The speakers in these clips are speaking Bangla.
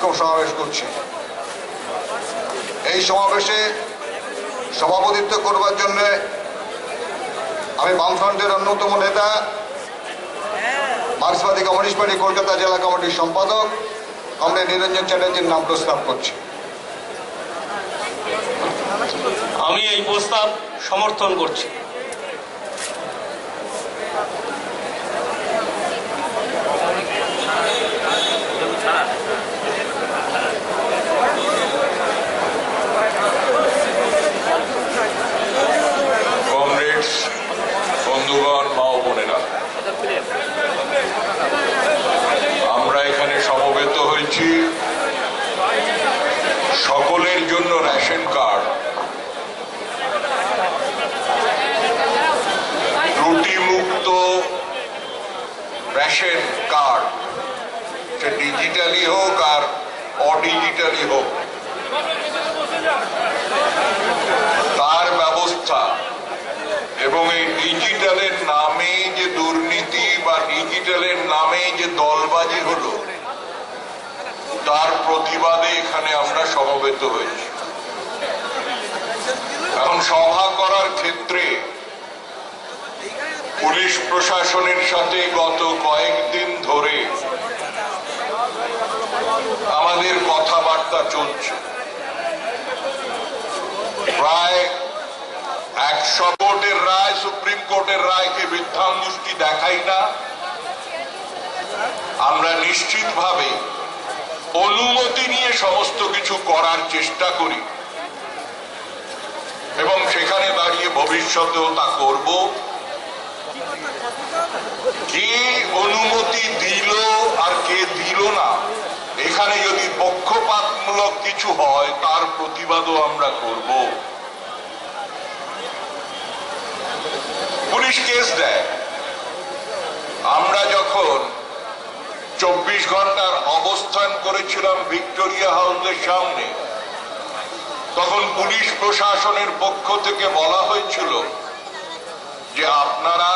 বিক্ষোভ সমাবেশ করছি। এই সমাবেশে সভাপতিত্ব করবার জন্য আমি বামফ্রন্টের অন্যতম নেতা, মার্ক্সবাদী কমিউনিস্ট পার্টি কলকাতা জেলা কমিটির সম্পাদক কমরেড নিরঞ্জন চ্যাটার্জির নাম প্রস্তাব করছি। আমি এই প্রস্তাব সমর্থন করছি। কমরেডস, বন্ধুগণ, মা ও বোনেরা, আমরা এখানে সমবেত হয়েছি সকলের জন্য রেশন কার্ড, ত্রুটিমুক্ত রেশন কার্ড, সে ডিজিটালি হোক আর অডিজিটালি হোক, তার ব্যবস্থা এবং এই ডিজিটালের নামে যে দুর্নীতি বা ডিজিটালের নামে যে দলবাজি হলো তার প্রতিবাদে এখানে আমরা সমবেত হয়েছি। এখন সভা করার ক্ষেত্রে পুলিশ প্রশাসনের সাথে গত কয়েকদিন ধরে আমাদের কথাবার্তা চলছে। প্রায় 100 কোর্টের রায়, সুপ্রিম কোর্টের রায়কে বৃদ্ধাঙ্গুষ্টি দেখাই না। আমরা নিশ্চিতভাবে অনুমতি নিয়ে সমস্ত কিছু করার চেষ্টা করি এবং সেখানে দাঁড়িয়ে ভবিষ্যতেও তা করব। কে অনুমতি দিল আর কে দিল না, এখানে যদি পক্ষপাতমূলক কিছু হয় তার প্রতিবাদও আমরা করব। পুলিশ কেস দেয়। আমরা যখন 24 ঘন্টার অবস্থান করেছিলাম ভিক্টোরিয়া হাউসের সামনে, তখন পুলিশ প্রশাসনের পক্ষ থেকে বলা হয়েছিল যে আপনারা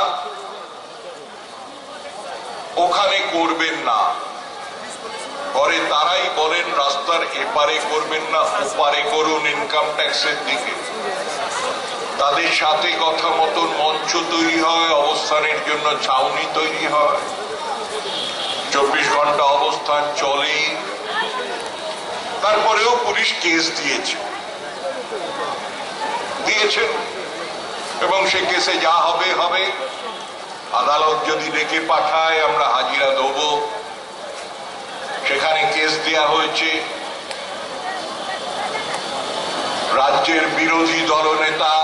ওখানে করবেন না। পরে তারাই বলেন রাস্তার এপারে করবেন না, ওপারে করুন, ইনকাম ট্যাক্সের দিকে। তাদের সাথে কথা মতন মঞ্চ তৈরি হয়, অবস্থানের জন্য ছাউনি তৈরি হয়, 24 ঘন্টা অবস্থান চলে। তারপরেও পুলিশ কেস দিয়েছেন এবং সে কেসে যা হবে হবে। আদালত যদি ডেকে পাঠায় আমরা হাজিরা দেব। সেখানে কেস দেয়া হয়েছে। রাজ্যের বিরোধী দলনেতা,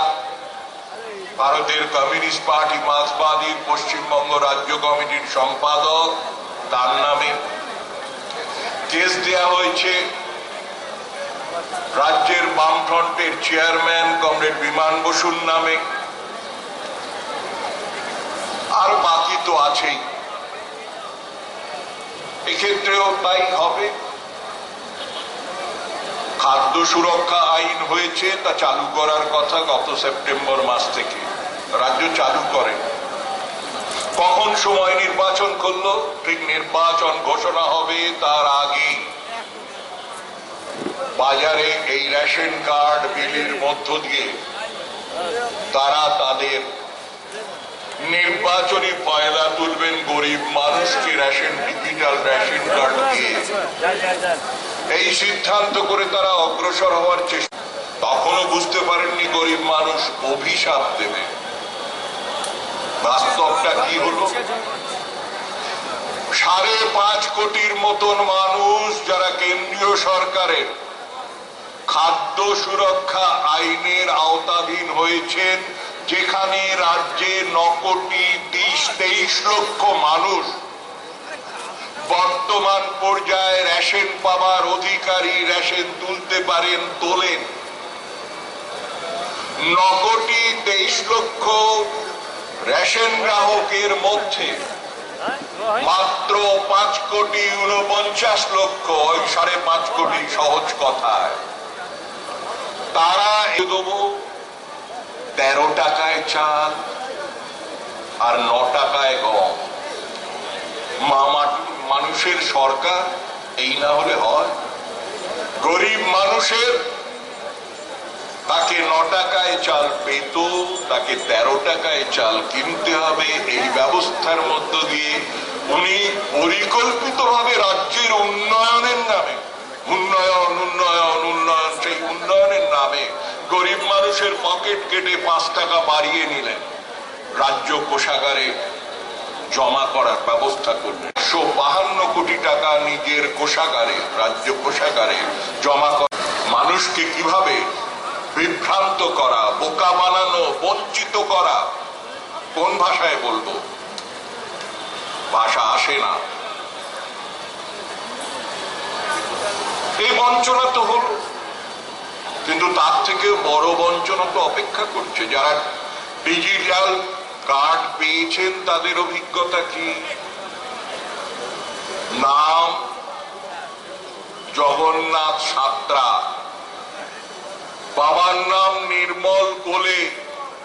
ভারতের কমিউনিস্ট পার্টি মার্ক্সবাদীর পশ্চিমবঙ্গ রাজ্য কমিটির সম্পাদক, তার নামে কেস দেয়া হয়েছে। রাজ্যের বামফ্রন্টের চেয়ারম্যান কমরেড বিমান বসুর নামে, আর বাকি তো আছেই। এক্ষেত্রেও তাই হবে। খাদ্য সুরক্ষা আইন হয়েছে, তা চালু করার কথা গত সেপ্টেম্বর মাস থেকে। রাজ্য চালু করে। কখন সময় নির্বাচন করলো? ঠিক নির্বাচন ঘোষণা হবে তার আগে বাজারে এই রেশন কার্ড বিলির মধ্য দিয়ে তারা তাদের নির্বাচনী ফয়দা তুলবেন গরিব মানুষকে রেশন, ডিজিটাল রেশন কার্ড দিয়ে। এই সিদ্ধান্ত করে তারা অগ্রসর হওয়ার চেষ্টা। তখনও বুঝতে পারেননি গরিব মানুষ অভিশাপ দেবে। বাস্তবটা কি হলো? 5.5 কোটির মতন মানুষ যারা কেন্দ্রীয় সরকারের খাদ্য সুরক্ষা আইনের আওতাধীন হয়েছেন, যেখানে রাজ্যে 9 কোটি 23 লক্ষ মানুষ বর্তমান পর্যায়ে রেশন পাওয়ার অধিকারী, রেশন তুলতে পারেন, তোলেন। 9 কোটি 23 লক্ষ রেশন গ্রাহকের মধ্যে মাত্র 5 কোটি 49 লক্ষ, 5.5 কোটি সহজ কথায়, তারা দেবো 13 টাকায় চাল আর 9 টাকায় গম। মানুষের সরকার এই না হলে হয়? গরিব মানুষের তাকে 9 টাকায় চাল পেত, তাকে 13 টাকায় চাল কিনতে হবে। এই ব্যবস্থার মধ্য দিয়ে উনি পরিকল্পিতভাবে রাজ্যের উন্নয়নের নামে উন্নয়ন উন্নয়ন উন্নয়ন সেই উন্নয়নের নামে গরিব মানুষের পকেট কেটে 5 টাকা বাড়িয়ে নিলেন, রাজ্য কোষাগারে জমা করার ব্যবস্থা করলেন। 152 কোটি টাকা নিজের কোষাগারে, রাজ্য কোষাগারে জমা করা। মানুষকে কিভাবে বিভ্রান্ত করা, বোকা বানানো, বঞ্চিত করা, কোন ভাষায় বলবো, ভাষা আসে না। এই বঞ্চনা তো হলো, কিন্তু তার থেকে বড় বঞ্চনা তো অপেক্ষা করছে। যারা ডিজিটাল কার্ড পেয়েছেন তাদের অভিজ্ঞতা কি? নাম জগন্নাথ সাঁতরা, বাবার নাম নির্মল কোলে।